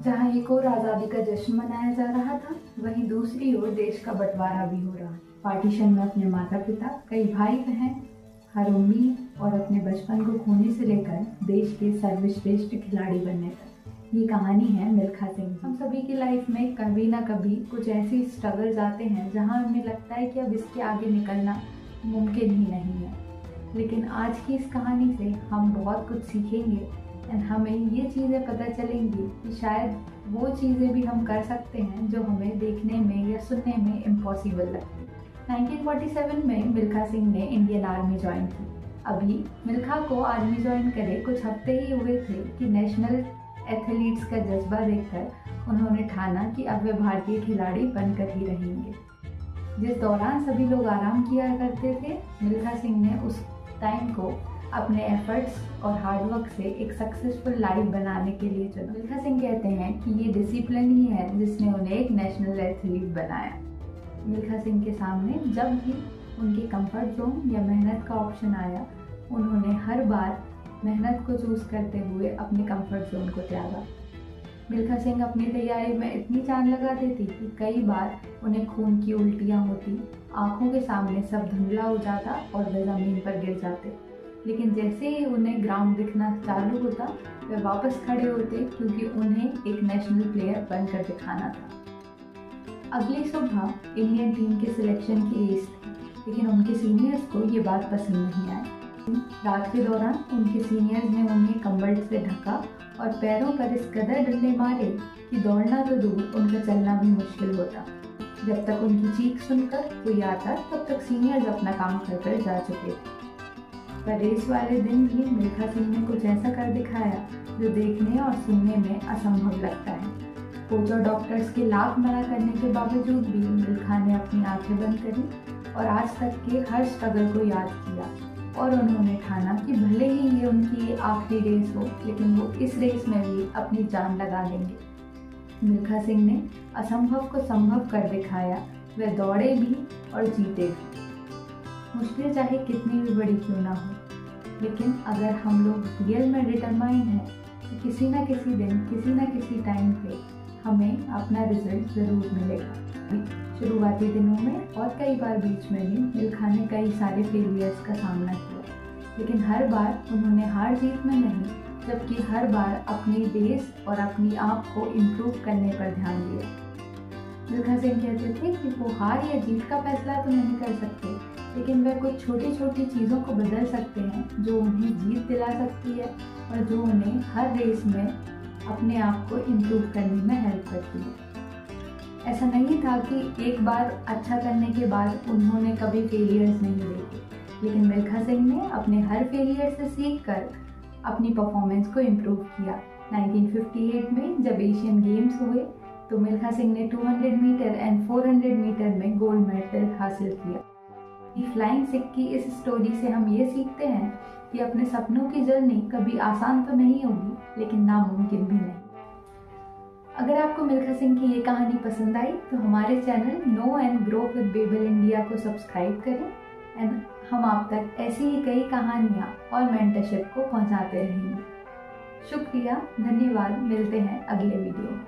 जहां एक ओर आज़ादी का जश्न मनाया जा रहा था, वहीं दूसरी ओर देश का बंटवारा भी हो रहा। पार्टीशन में अपने माता पिता, कई भाई बहन, हर उम्मीद और अपने बचपन को खोने से लेकर देश के सर्वश्रेष्ठ खिलाड़ी बनने तक, ये कहानी है मिल्खा सिंह। हम सभी की लाइफ में कभी ना कभी कुछ ऐसी स्ट्रगल्स आते हैं जहां हमें लगता है कि अब इसके आगे निकलना मुमकिन ही नहीं है। लेकिन आज की इस कहानी से हम बहुत कुछ सीखेंगे एंड हमें ये चीज़ें पता चलेंगी कि शायद वो चीज़ें भी हम कर सकते हैं जो हमें देखने में या सुनने में इम्पॉसिबल लगती है। 1947 में मिल्खा सिंह ने इंडियन आर्मी ज्वाइन की। अभी मिल्खा को आर्मी ज्वाइन करे कुछ हफ्ते ही हुए थे कि नेशनल एथलीट्स का जज्बा देखकर उन्होंने ठाना कि अब वे भारतीय खिलाड़ी बनकर ही रहेंगे। जिस दौरान सभी लोग आराम किया करते थे, मिल्खा सिंह ने उस टाइम को अपने एफर्ट्स और हार्डवर्क से एक सक्सेसफुल लाइफ बनाने के लिए चुना। मिल्खा सिंह कहते हैं कि ये डिसिप्लिन ही है जिसने उन्हें एक नेशनल एथलीट बनाया। मिल्खा सिंह के सामने जब भी उनके कंफर्ट जोन या मेहनत का ऑप्शन आया, उन्होंने हर बार मेहनत को चूज करते हुए अपने कंफर्ट जोन को त्यागा। मिल्खा सिंह अपनी तैयारी में इतनी जान लगा देती कि कई बार उन्हें खून की उल्टियाँ होती, आंखों के सामने सब धुंधला हो जाता और वे ज़मीन पर गिर जाते। लेकिन जैसे ही उन्हें ग्राउंड दिखना चालू होता, वे वापस खड़े होते क्योंकि उन्हें एक नेशनल प्लेयर बनकर दिखाना था। अगली सुबह इंडियन टीम के सिलेक्शन की रेस थी, लेकिन उनके सीनियर्स को ये बात पसंद नहीं आई। रात के दौरान उनके सीनियर्स ने उन्हें कंबल से ढका और पैरों पर इस कदर डंडे मारे कि दौड़ना तो दूर, उनका चलना भी मुश्किल होता। जब तक उनकी चीख सुनकर कोई आता, तब तक सीनियर्स अपना काम कर जा चुके थे। पर रेस वाले दिन भी मिल्खा सिंह ने कुछ ऐसा कर दिखाया जो देखने और सुनने में असंभव लगता है। कोच और डॉक्टर्स के लाख मना करने के बावजूद भी मिल्खा ने अपनी आंखें बंद करी और आज तक के हर स्ट्रगल को याद किया और उन्होंने ठाना कि भले ही ये उनकी आखिरी रेस हो, लेकिन वो इस रेस में भी अपनी जान लगा देंगे। मिल्खा सिंह ने असंभव को संभव कर दिखाया। वे दौड़े भी और जीते भी। मुश्किल चाहे कितनी भी बड़ी क्यों ना हो, लेकिन अगर हम लोग रियल में डिटरमाइंड हैं तो किसी ना किसी दिन, किसी ना किसी टाइम पे हमें अपना रिजल्ट ज़रूर मिलेगा। शुरुआती दिनों में और कई बार बीच में भी मिल्खा ने कई सारे फेलियर्स का सामना किया, लेकिन हर बार उन्होंने हार जीत में नहीं, जबकि हर बार अपने बेस और अपनी आप को इम्प्रूव करने पर ध्यान दिया। मिल्खा सिंह कहते थे कि वो हार या जीत का फैसला तो नहीं कर सकते, लेकिन वे कुछ छोटी छोटी चीज़ों को बदल सकते हैं जो उन्हें जीत दिला सकती है और जो उन्हें हर रेस में अपने आप को इम्प्रूव करने में हेल्प करती है। ऐसा नहीं था कि एक बार अच्छा करने के बाद उन्होंने कभी फेलियर्स नहीं देखे, लेकिन मिल्खा सिंह ने अपने हर फेलियर से सीख कर अपनी परफॉर्मेंस को इम्प्रूव किया। 1958 में जब एशियन गेम्स हुए तो मिल्खा सिंह ने 200 मीटर एंड 400 मीटर में गोल्ड मेडल हासिल किया। फ्लाइंग सिख की इस स्टोरी से हम ये सीखते हैं कि अपने सपनों की जर्नी कभी आसान तो नहीं होगी, लेकिन नामुमकिन भी नहीं। अगर आपको मिल्खा सिंह की ये कहानी पसंद आई तो हमारे channel know and grow with Babel India को सब्सक्राइब करें एंड हम आप तक ऐसी ही कई कहानियाँ और मेंटरशिप को पहुँचाते रहेंगे। शुक्रिया, धन्यवाद, मिलते हैं अगले वीडियो में।